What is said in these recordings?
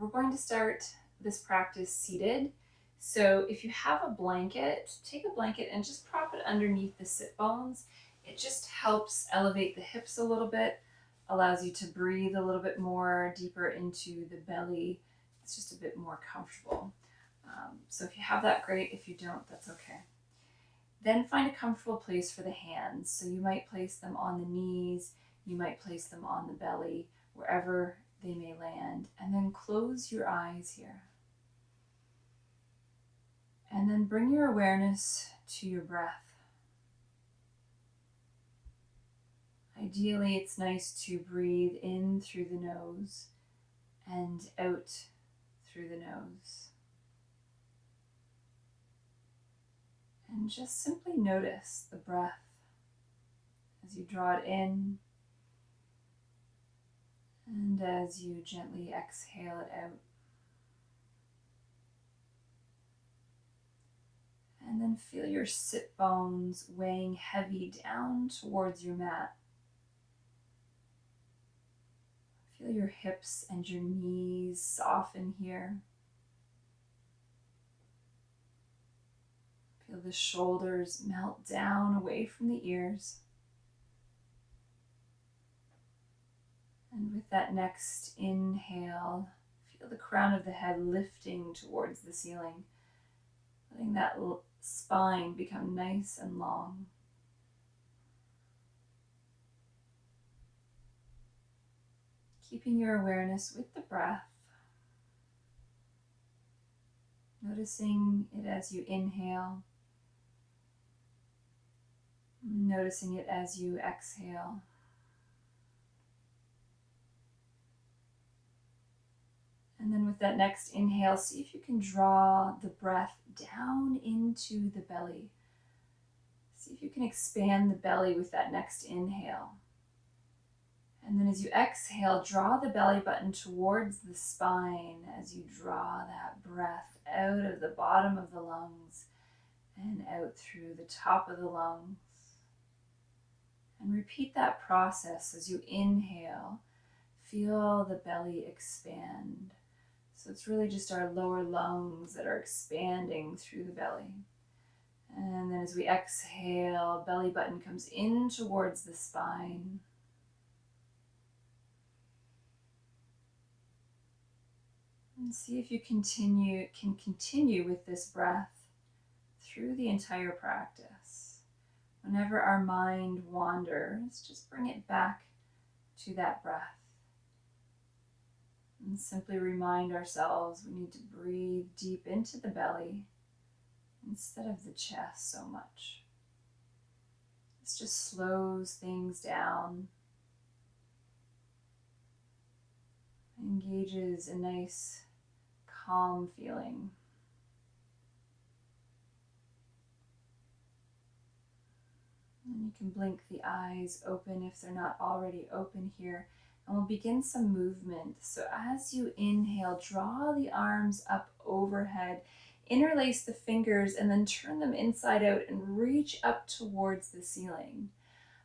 we're going to start this practice seated. So if you have a blanket, take a blanket and just prop it underneath the sit bones. It just helps elevate the hips a little bit, allows you to breathe a little bit more deeper into the belly. It's just a bit more comfortable. So if you have that, great. If you don't, that's okay. Then find a comfortable place for the hands. So you might place them on the knees, you might place them on the belly, wherever they may land. And then close your eyes here. And then bring your awareness to your breath. Ideally, it's nice to breathe in through the nose and out through the nose. And just simply notice the breath as you draw it in and as you gently exhale it out. And then feel your sit bones weighing heavy down towards your mat. Feel your hips and your knees soften here. Feel the shoulders melt down away from the ears. And with that next inhale, feel the crown of the head lifting towards the ceiling, letting that spine become nice and long. Keeping your awareness with the breath, noticing it as you inhale, noticing it as you exhale. And then with that next inhale, see if you can draw the breath down into the belly. See if you can expand the belly with that next inhale. And then as you exhale, draw the belly button towards the spine as you draw that breath out of the bottom of the lungs and out through the top of the lungs. And repeat that process as you inhale. Feel the belly expand. So it's really just our lower lungs that are expanding through the belly. And then as we exhale, belly button comes in towards the spine. And see if you can continue with this breath through the entire practice. Whenever our mind wanders, just bring it back to that breath. And simply remind ourselves we need to breathe deep into the belly instead of the chest so much. This just slows things down, engages a nice calm feeling. And you can blink the eyes open if they're not already open here. And we'll begin some movement. So as you inhale, draw the arms up overhead, interlace the fingers, and then turn them inside out and reach up towards the ceiling.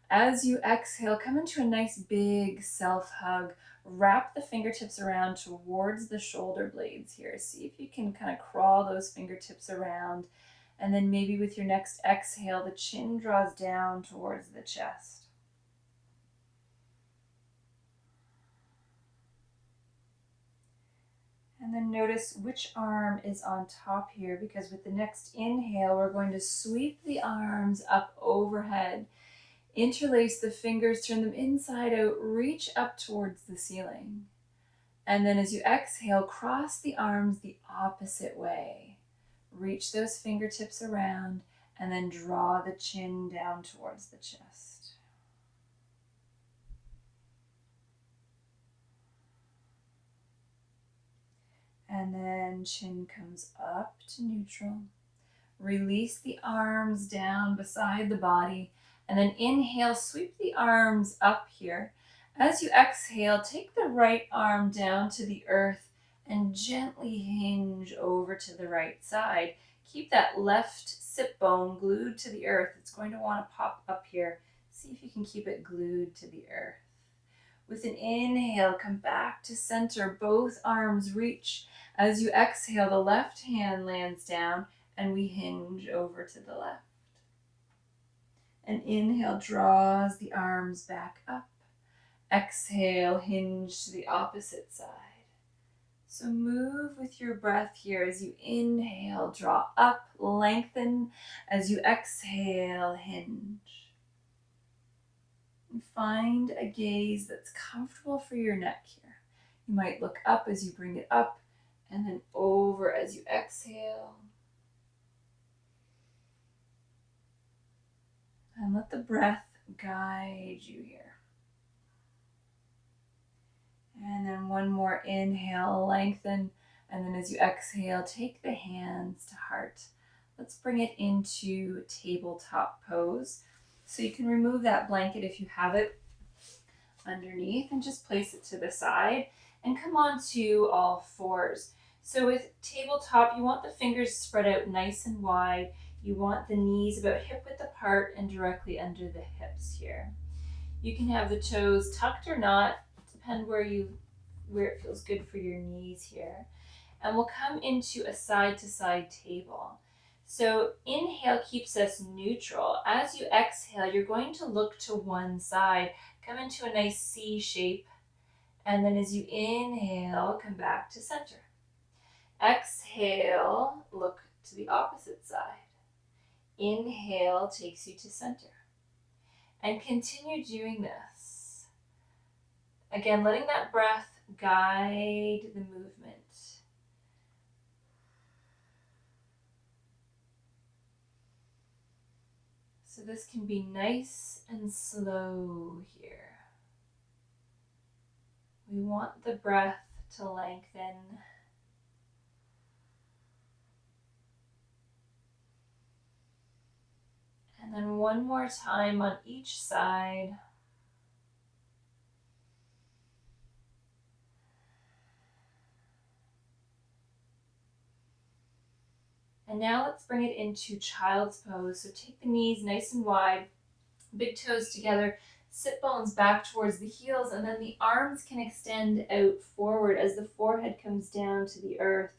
As you exhale, come into a nice big self-hug. Wrap the fingertips around towards the shoulder blades here. See if you can kind of crawl those fingertips around. And then maybe with your next exhale, the chin draws down towards the chest. And then notice which arm is on top here, because with the next inhale, we're going to sweep the arms up overhead. Interlace the fingers, turn them inside out, reach up towards the ceiling. And then as you exhale, cross the arms the opposite way. Reach those fingertips around and then draw the chin down towards the chest. And then chin comes up to neutral. Release the arms down beside the body. And then inhale, sweep the arms up here. As you exhale, take the right arm down to the earth and gently hinge over to the right side. Keep that left sit bone glued to the earth. It's going to want to pop up here. See if you can keep it glued to the earth. With an inhale, come back to center. Both arms reach. As you exhale, the left hand lands down and we hinge over to the left. An inhale draws the arms back up. Exhale, hinge to the opposite side. So move with your breath here as you inhale, draw up, lengthen. As you exhale, hinge. And find a gaze that's comfortable for your neck here. You might look up as you bring it up and then over as you exhale. And let the breath guide you here. And then one more inhale, lengthen. And then as you exhale, take the hands to heart. Let's bring it into tabletop pose. So you can remove that blanket if you have it underneath and just place it to the side and come on to all fours. So with tabletop, you want the fingers spread out nice and wide. You want the knees about hip width apart and directly under the hips here. You can have the toes tucked or not, depend where it feels good for your knees here. And we'll come into a side-to-side table. So inhale keeps us neutral. As you exhale, you're going to look to one side, come into a nice C shape, and then as you inhale, come back to center. Exhale, look to the opposite side. Inhale takes you to center. And continue doing this. Again, letting that breath guide the movement. So this can be nice and slow here. We want the breath to lengthen. And then one more time on each side. And now let's bring it into child's pose. So take the knees nice and wide, big toes together, sit bones back towards the heels, and then the arms can extend out forward as the forehead comes down to the earth.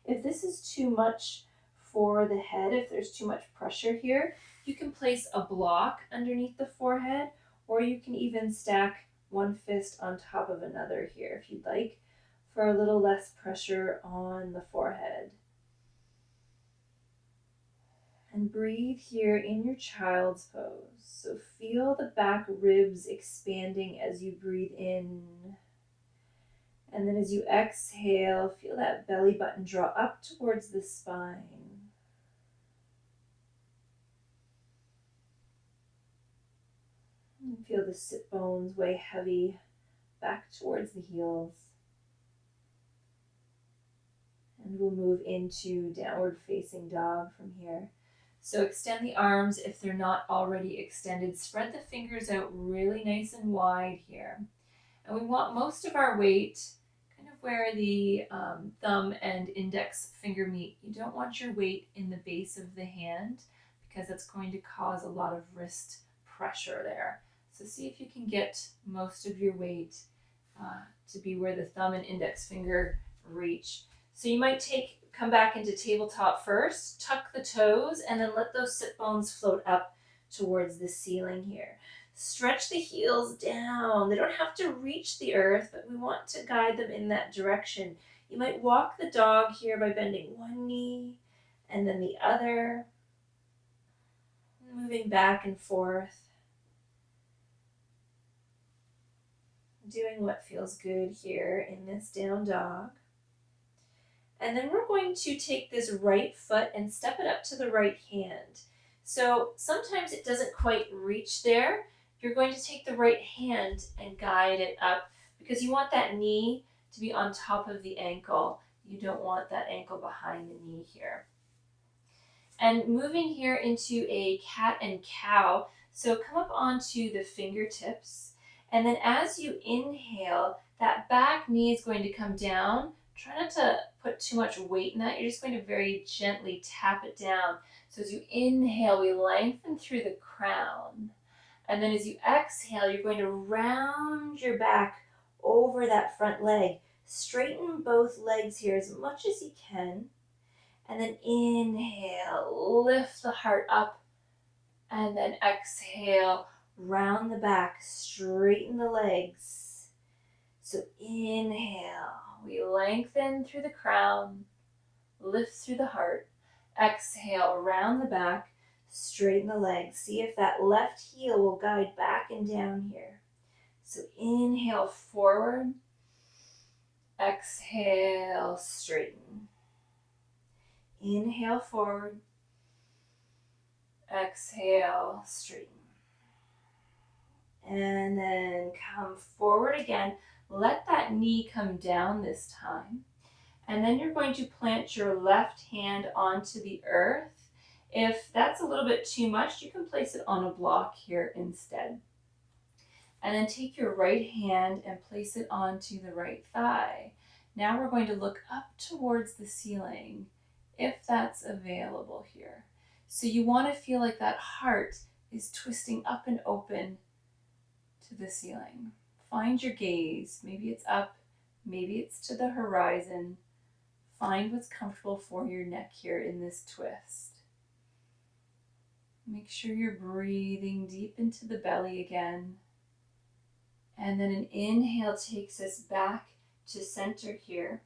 If this is too much for the head, if there's too much pressure here, you can place a block underneath the forehead, or you can even stack one fist on top of another here if you'd like, for a little less pressure on the forehead. And breathe here in your child's pose. So feel the back ribs expanding as you breathe in. And then as you exhale, feel that belly button draw up towards the spine. And feel the sit bones weigh heavy back towards the heels. And we'll move into downward facing dog from here. So extend the arms if they're not already extended. Spread the fingers out really nice and wide here. And we want most of our weight kind of where the thumb and index finger meet. You don't want your weight in the base of the hand because that's going to cause a lot of wrist pressure there. So see if you can get most of your weight to be where the thumb and index finger reach. So you might come back into tabletop first, tuck the toes, and then let those sit bones float up towards the ceiling here. Stretch the heels down. They don't have to reach the earth, but we want to guide them in that direction. You might walk the dog here by bending one knee and then the other, moving back and forth, doing what feels good here in this down dog. And then we're going to take this right foot and step it up to the right hand. So sometimes it doesn't quite reach there. You're going to take the right hand and guide it up because you want that knee to be on top of the ankle. You don't want that ankle behind the knee here. And moving here into a cat and cow. So come up onto the fingertips. And then as you inhale, that back knee is going to come down. Try not to put too much weight in that. You're just going to very gently tap it down. So as you inhale, we lengthen through the crown. And then as you exhale, you're going to round your back over that front leg. Straighten both legs here as much as you can. And then inhale, lift the heart up. And then exhale, round the back, straighten the legs. So inhale, we lengthen through the crown, lift through the heart. Exhale, round the back, straighten the legs. See if that left heel will guide back and down here. So inhale, forward. Exhale, straighten. Inhale, forward. Exhale, straighten. And then come forward again. Let that knee come down this time. And then you're going to plant your left hand onto the earth. If that's a little bit too much, you can place it on a block here instead. And then take your right hand and place it onto the right thigh. Now we're going to look up towards the ceiling, if that's available here. So you want to feel like that heart is twisting up and open to the ceiling. Find your gaze. Maybe it's up, maybe it's to the horizon. Find what's comfortable for your neck here in this twist. Make sure you're breathing deep into the belly again. And then an inhale takes us back to center here.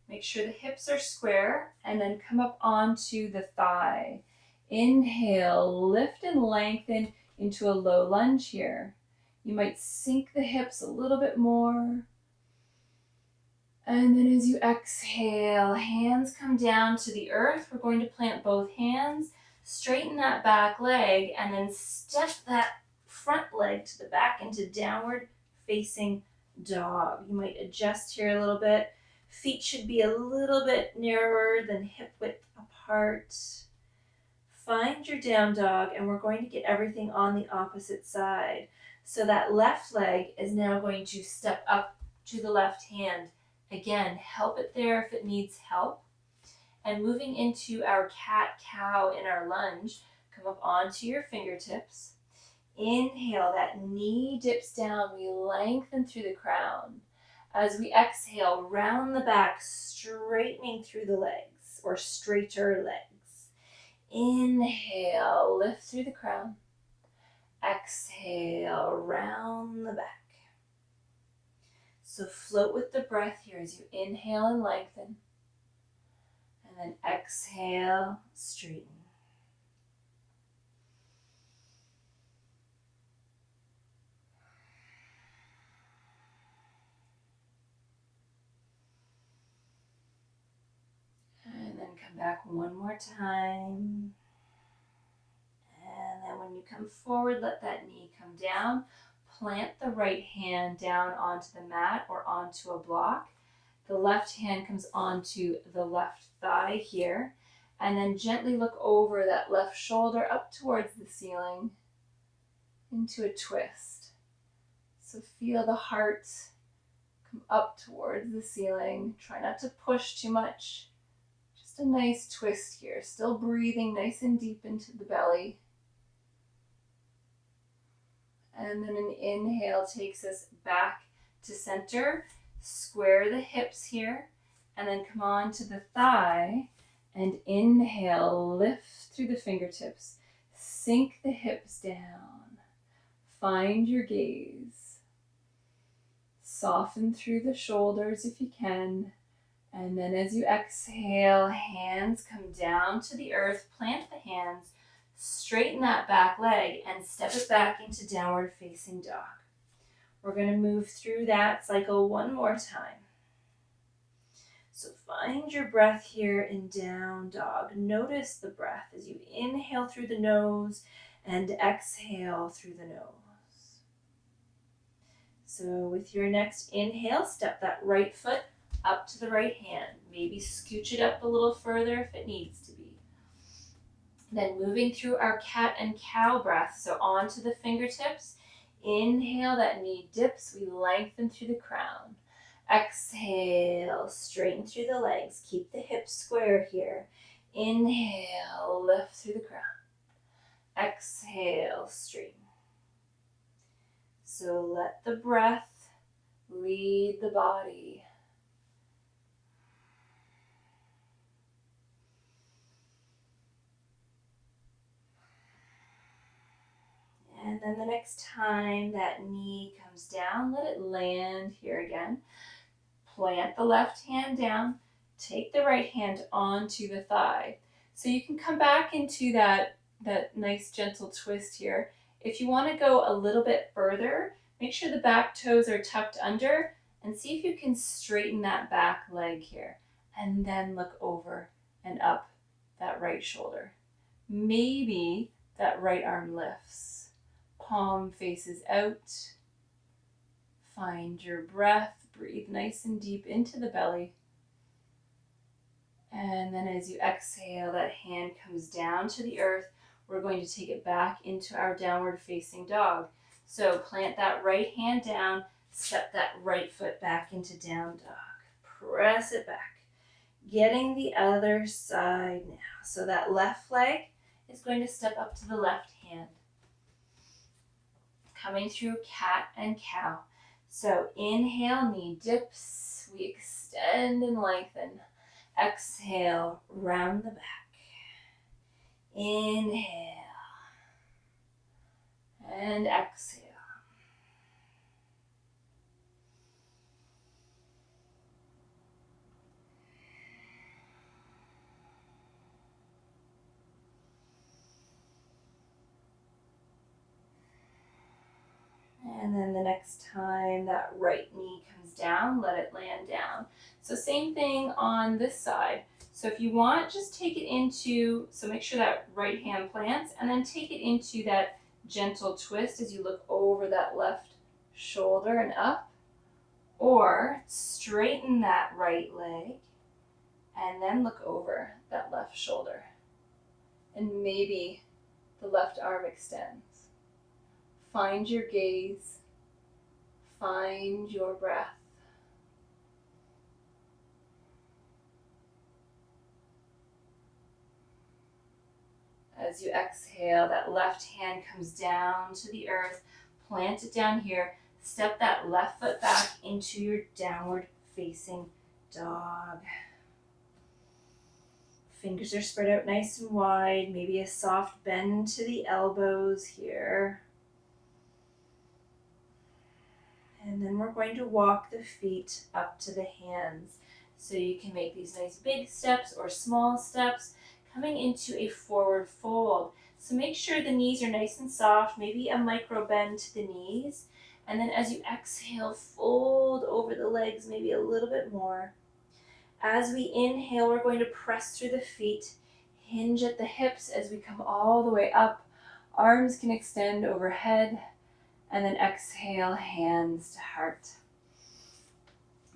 Make sure the hips are square and then come up onto the thigh. Inhale, lift and lengthen into a low lunge here. You might sink the hips a little bit more. And then as you exhale, hands come down to the earth. We're going to plant both hands, straighten that back leg, and then step that front leg to the back into downward facing dog. You might adjust here a little bit. Feet should be a little bit narrower than hip width apart. Find your down dog, and we're going to get everything on the opposite side. So that left leg is now going to step up to the left hand. Again, help it there if it needs help. And moving into our cat-cow in our lunge, come up onto your fingertips. Inhale, that knee dips down. We lengthen through the crown. As we exhale, round the back, straightening through the legs, or straighter legs. Inhale, lift through the crown. Exhale, round the back. So float with the breath here as you inhale and lengthen. And then exhale, straighten. And then come back one more time. And then when you come forward, let that knee come down. Plant the right hand down onto the mat or onto a block. The left hand comes onto the left thigh here. And then gently look over that left shoulder up towards the ceiling into a twist. So feel the heart come up towards the ceiling. Try not to push too much. Just a nice twist here. Still breathing nice and deep into the belly. And then an inhale takes us back to center. Square the hips here. And then come on to the thigh. And inhale, lift through the fingertips. Sink the hips down. Find your gaze. Soften through the shoulders if you can. And then as you exhale, hands come down to the earth. Plant the hands. Straighten that back leg and step it back into downward facing dog. We're going to move through that cycle one more time. So find your breath here in down dog. Notice the breath as you inhale through the nose and exhale through the nose. So with your next inhale, step that right foot up to the right hand. Maybe scooch it up a little further if it needs to be. Then moving through our cat and cow breath. So onto the fingertips. Inhale, that knee dips. We lengthen through the crown. Exhale, straighten through the legs. Keep the hips square here. Inhale, lift through the crown. Exhale, straighten. So let the breath lead the body. And then the next time that knee comes down, let it land here again. Plant the left hand down, take the right hand onto the thigh. So you can come back into that nice gentle twist here. If you want to go a little bit further, make sure the back toes are tucked under and see if you can straighten that back leg here. And then look over and up that right shoulder. Maybe that right arm lifts. Palm faces out. Find your breath. Breathe nice and deep into the belly. And then as you exhale, that hand comes down to the earth. We're going to take it back into our downward facing dog. So plant that right hand down, step that right foot back into down dog. Press it back. Getting the other side now. So that left leg is going to step up to the left hand. Coming through cat and cow. So inhale, knee dips. We extend and lengthen. Exhale, round the back. Inhale. And exhale. And then the next time that right knee comes down, let it land down. So same thing on this side. So if you want, just take it into, so make sure that right hand plants and then take it into that gentle twist as you look over that left shoulder and up. Or straighten that right leg and then look over that left shoulder. And maybe the left arm extends. Find your gaze. Find your breath. As you exhale, that left hand comes down to the earth. Plant it down here. Step that left foot back into your downward facing dog. Fingers are spread out nice and wide. Maybe a soft bend to the elbows here. And then we're going to walk the feet up to the hands. So you can make these nice big steps or small steps, coming into a forward fold. So make sure the knees are nice and soft, maybe a micro bend to the knees. And then as you exhale, fold over the legs maybe a little bit more. As we inhale, we're going to press through the feet, hinge at the hips as we come all the way up. Arms can extend overhead. And then exhale, hands to heart.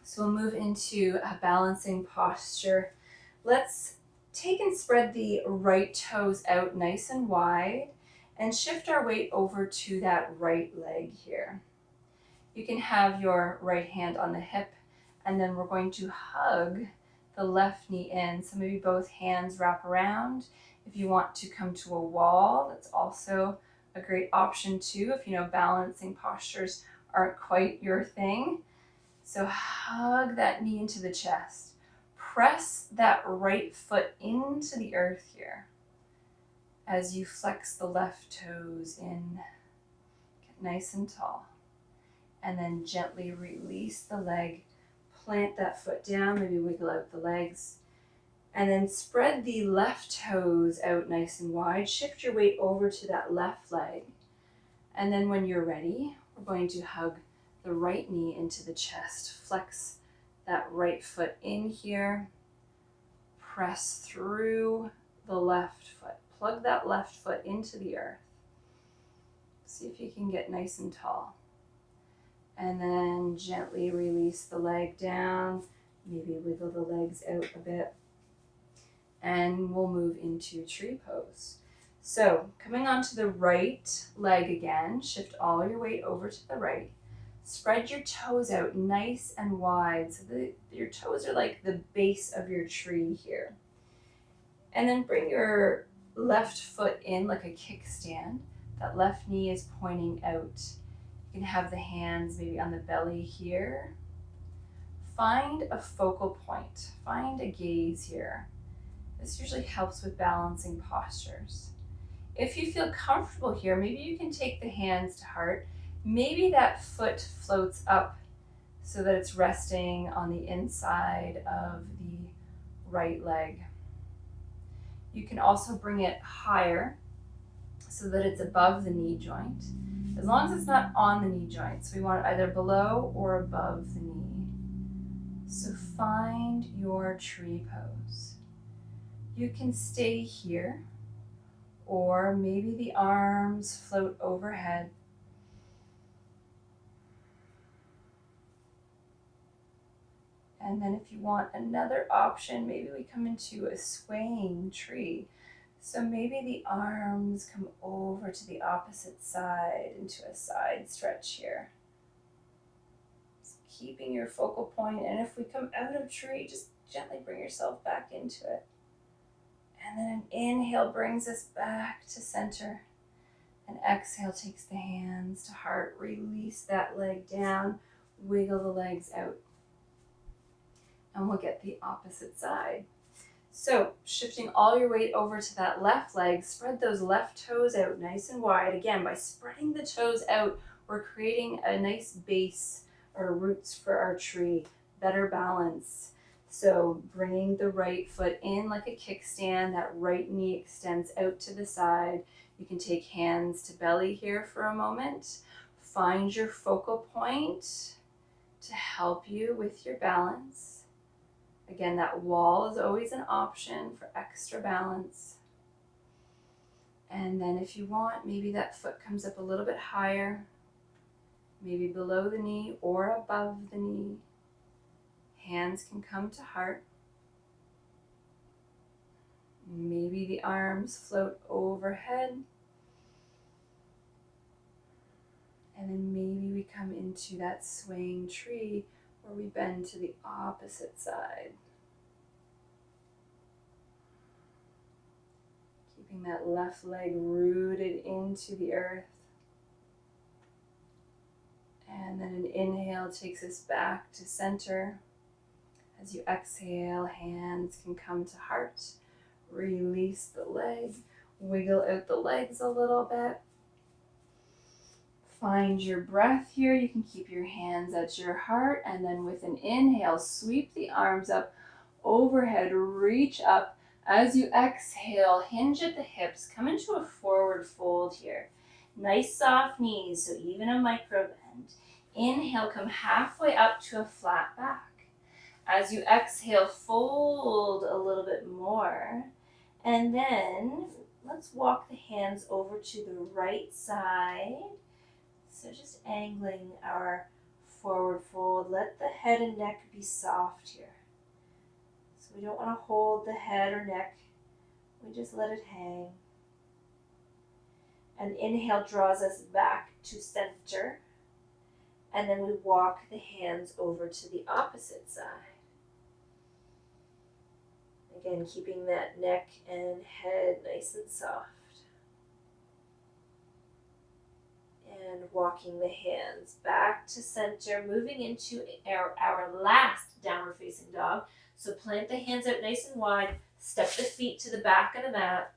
So we'll move into a balancing posture. Let's take and spread the right toes out nice and wide and shift our weight over to that right leg here. You can have your right hand on the hip and then we're going to hug the left knee in. So maybe both hands wrap around. If you want to come to a wall, that's also a great option too, if you know balancing postures aren't quite your thing. So hug that knee into the chest. Press that right foot into the earth here as you flex the left toes in. Get nice and tall. And then gently release the leg. Plant that foot down, maybe wiggle out the legs. And then spread the left toes out nice and wide. Shift your weight over to that left leg. And then when you're ready, we're going to hug the right knee into the chest. Flex that right foot in here. Press through the left foot. Plug that left foot into the earth. See if you can get nice and tall. And then gently release the leg down. Maybe wiggle the legs out a bit. And we'll move into tree pose. So coming onto the right leg again, shift all your weight over to the right. Spread your toes out nice and wide so that your toes are like the base of your tree here. And then bring your left foot in like a kickstand. That left knee is pointing out. You You can have the hands maybe on the belly here. Find a focal point, find a gaze here. This usually helps with balancing postures. If you feel comfortable here, maybe you can take the hands to heart. Maybe that foot floats up so that it's resting on the inside of the right leg. You can also bring it higher so that it's above the knee joint, as long as it's not on the knee joint. So we want it either below or above the knee. So find your tree pose. You can stay here, or maybe the arms float overhead. And then if you want another option, maybe we come into a swaying tree. So maybe the arms come over to the opposite side into a side stretch here. Just keeping your focal point, and if we come out of tree, just gently bring yourself back into it. And then an inhale brings us back to center. An exhale takes the hands to heart. Release that leg down, wiggle the legs out. And we'll get the opposite side. So shifting all your weight over to that left leg, spread those left toes out nice and wide. Again, by spreading the toes out, we're creating a nice base or roots for our tree, better balance. So bringing the right foot in like a kickstand, that right knee extends out to the side. You can take hands to belly here for a moment. Find your focal point to help you with your balance. Again, that wall is always an option for extra balance. And then if you want, maybe that foot comes up a little bit higher, maybe below the knee or above the knee. Hands can come to heart. Maybe the arms float overhead. And then maybe we come into that swaying tree where we bend to the opposite side. Keeping that left leg rooted into the earth. And then an inhale takes us back to center. As you exhale, hands can come to heart. Release the leg. Wiggle out the legs a little bit. Find your breath here. You can keep your hands at your heart. And then with an inhale, sweep the arms up overhead. Reach up. As you exhale, hinge at the hips. Come into a forward fold here. Nice soft knees, so even a micro bend. Inhale, come halfway up to a flat back. As you exhale, fold a little bit more. And then let's walk the hands over to the right side. So just angling our forward fold. Let the head and neck be soft here. So we don't want to hold the head or neck. We just let it hang. And inhale draws us back to center. And then we walk the hands over to the opposite side. Again, keeping that neck and head nice and soft. And walking the hands back to center, moving into our last downward facing dog. So plant the hands out nice and wide, step the feet to the back of the mat,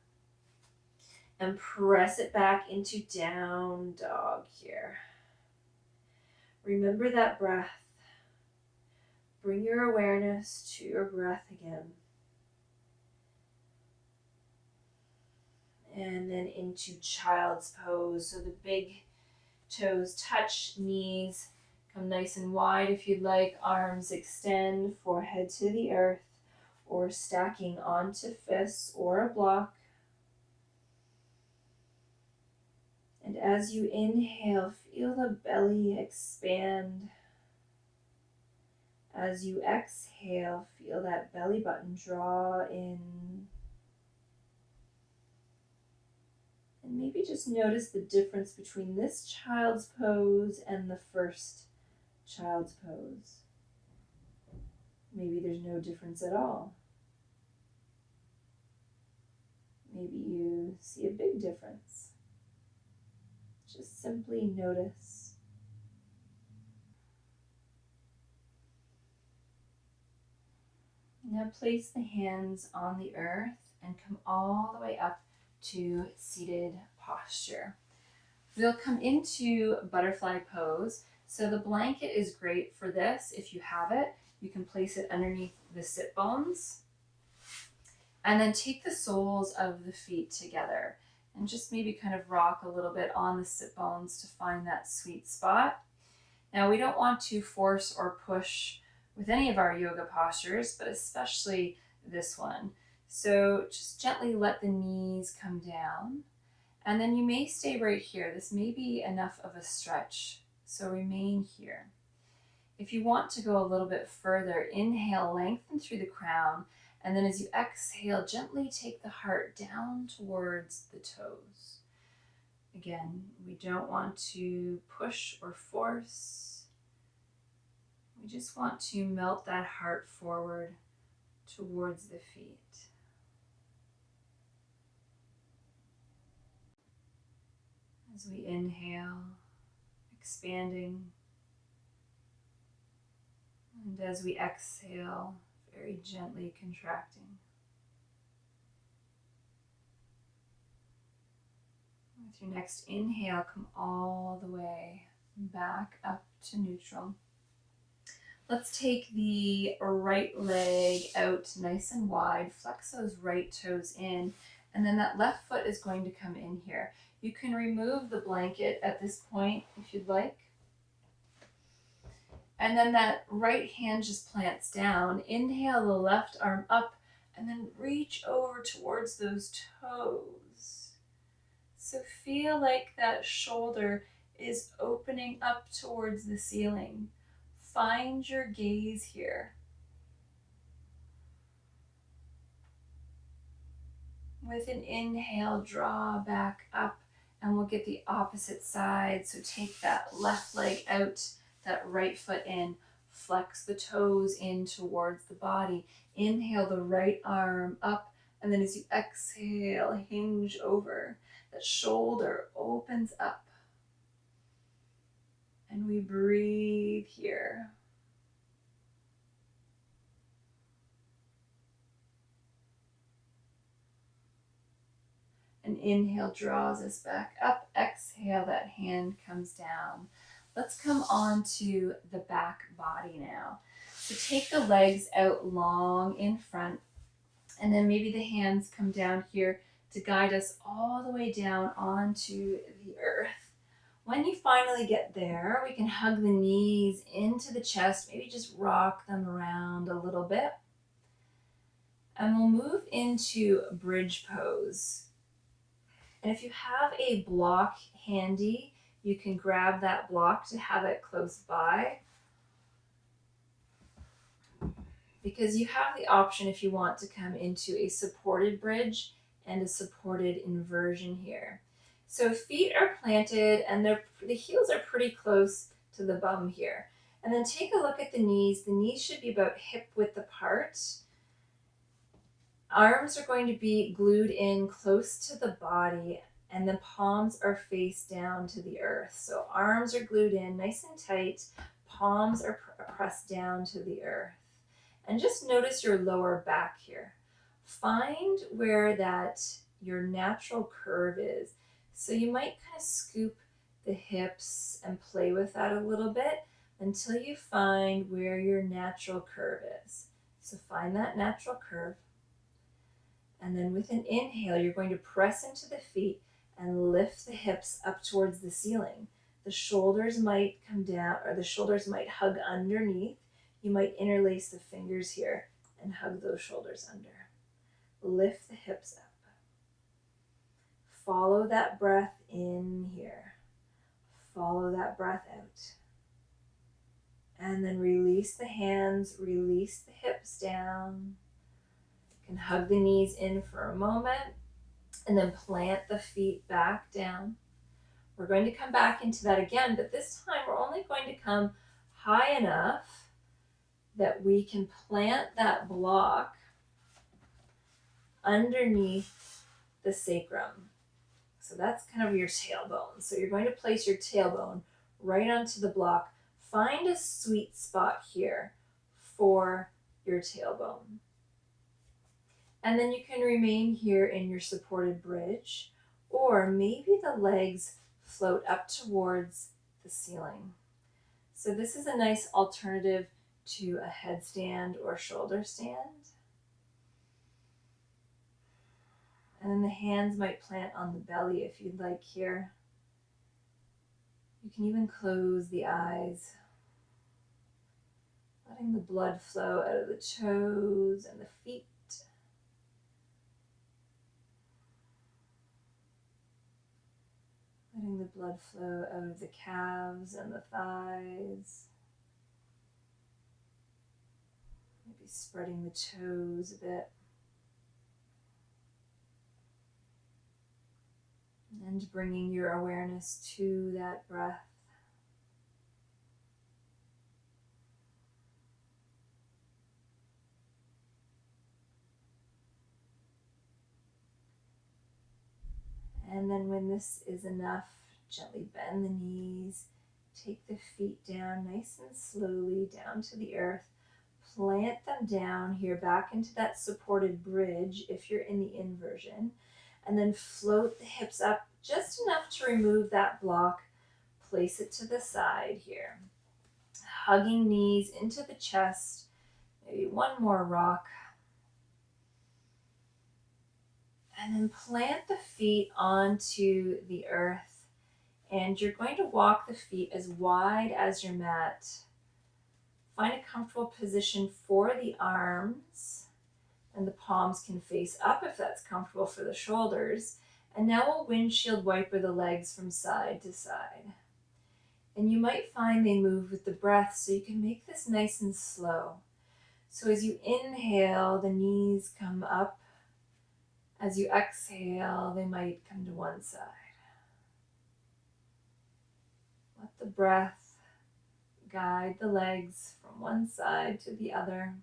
and press it back into down dog here. Remember that breath. Bring your awareness to your breath again. And then into child's pose. So the big toes touch, knees come nice and wide if you'd like. Arms extend, forehead to the earth, or stacking onto fists or a block. And as you inhale, feel the belly expand. As you exhale, feel that belly button draw in. And maybe just notice the difference between this child's pose and the first child's pose. Maybe there's no difference at all. Maybe you see a big difference. Just simply notice Now place the hands on the earth and come all the way up to seated posture. We'll come into butterfly pose. So the blanket is great for this. If you have it, you can place it underneath the sit bones. And then take the soles of the feet together and just maybe kind of rock a little bit on the sit bones to find that sweet spot. Now, we don't want to force or push with any of our yoga postures, but especially this one. So just gently let the knees come down, and then you may stay right here. This may be enough of a stretch, so remain here. If you want to go a little bit further, inhale, lengthen through the crown, and then as you exhale, gently take the heart down towards the toes. Again, we don't want to push or force. We just want to melt that heart forward towards the feet. As we inhale, expanding, and as we exhale, very gently contracting. With your next inhale, come all the way back up to neutral. Let's take the right leg out nice and wide, flex those right toes in, and then that left foot is going to come in here. You can remove the blanket at this point if you'd like. And then that right hand just plants down. Inhale the left arm up and then reach over towards those toes. So feel like that shoulder is opening up towards the ceiling. Find your gaze here. With an inhale, draw back up, and we'll get the opposite side. So take that left leg out, that right foot in, flex the toes in towards the body. Inhale the right arm up, and then as you exhale, hinge over. That shoulder opens up. And we breathe here. And inhale draws us back up. Exhale, that hand comes down. Let's come on to the back body now. So take the legs out long in front, and then maybe the hands come down here to guide us all the way down onto the earth. When you finally get there, we can hug the knees into the chest, maybe just rock them around a little bit. And we'll move into bridge pose. And if you have a block handy, you can grab that block to have it close by. Because you have the option if you want to come into a supported bridge and a supported inversion here. So feet are planted and the heels are pretty close to the bum here. And then take a look at the knees. The knees should be about hip width apart. Arms are going to be glued in close to the body, and the palms are face down to the earth. So arms are glued in nice and tight. Palms are pressed down to the earth. And just notice your lower back here. Find where your natural curve is. So you might kind of scoop the hips and play with that a little bit until you find where your natural curve is. So find that natural curve. And then with an inhale, you're going to press into the feet and lift the hips up towards the ceiling. The shoulders might come down, or the shoulders might hug underneath. You might interlace the fingers here and hug those shoulders under. Lift the hips up. Follow that breath in here. Follow that breath out. And then release the hands, release the hips down. You can hug the knees in for a moment and then plant the feet back down. We're going to come back into that again, but this time we're only going to come high enough that we can plant that block underneath the sacrum. So that's kind of your tailbone. So you're going to place your tailbone right onto the block. Find a sweet spot here for your tailbone. And then you can remain here in your supported bridge, or maybe the legs float up towards the ceiling. So this is a nice alternative to a headstand or shoulder stand. And then the hands might plant on the belly if you'd like here. You can even close the eyes, letting the blood flow out of the toes and the feet. Letting the blood flow out of the calves and the thighs. Maybe spreading the toes a bit. And bringing your awareness to that breath. And then when this is enough, gently bend the knees, take the feet down nice and slowly down to the earth. Plant them down here back into that supported bridge if you're in the inversion. And then float the hips up just enough to remove that block. Place it to the side here. Hugging knees into the chest. Maybe one more rock. And then plant the feet onto the earth. And you're going to walk the feet as wide as your mat. Find a comfortable position for the arms. And the palms can face up if that's comfortable for the shoulders. And now we'll windshield wiper the legs from side to side. And you might find they move with the breath, so you can make this nice and slow. So as you inhale, the knees come up. As you exhale, they might come to one side. Let the breath guide the legs from one side to the other.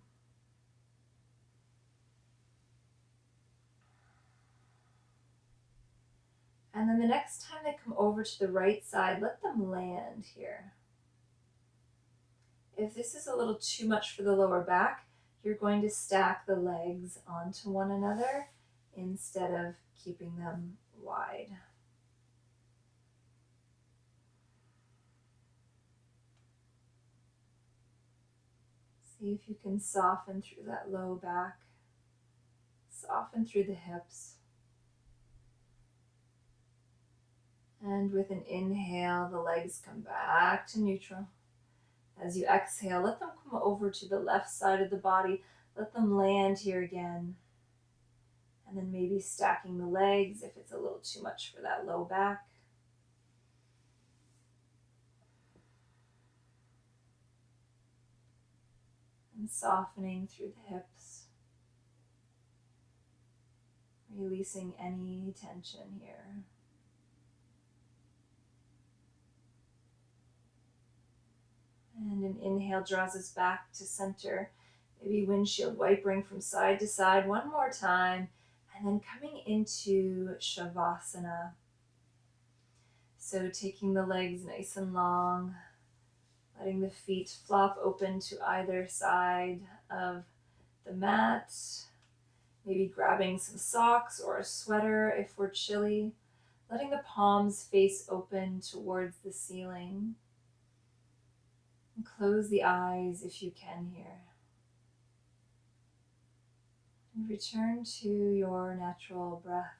And then the next time they come over to the right side, let them land here. If this is a little too much for the lower back, you're going to stack the legs onto one another instead of keeping them wide. See if you can soften through that low back, soften through the hips. And with an inhale, the legs come back to neutral. As you exhale, let them come over to the left side of the body. Let them land here again. And then maybe stacking the legs if it's a little too much for that low back. And softening through the hips. Releasing any tension here. And an inhale draws us back to center. Maybe windshield wipering from side to side one more time. And then coming into Shavasana. So taking the legs nice and long, letting the feet flop open to either side of the mat. Maybe grabbing some socks or a sweater if we're chilly. Letting the palms face open towards the ceiling. And close the eyes if you can here. And return to your natural breath.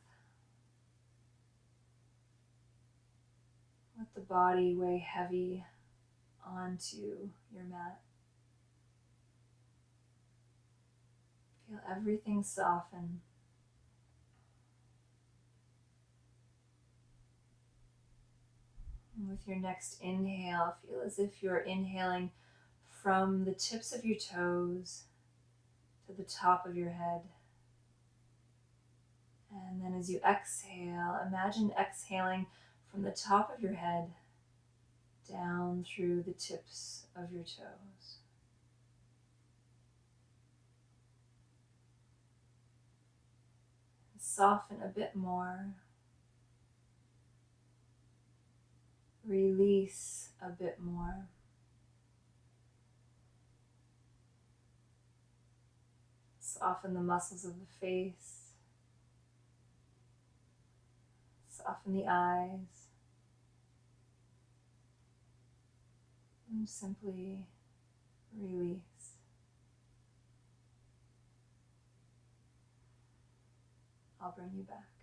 Let the body weigh heavy onto your mat. Feel everything soften. And with your next inhale, feel as if you're inhaling from the tips of your toes to the top of your head. And then as you exhale, imagine exhaling from the top of your head down through the tips of your toes. Soften a bit more. Release a bit more. Soften the muscles of the face. Soften the eyes. And simply release. I'll bring you back.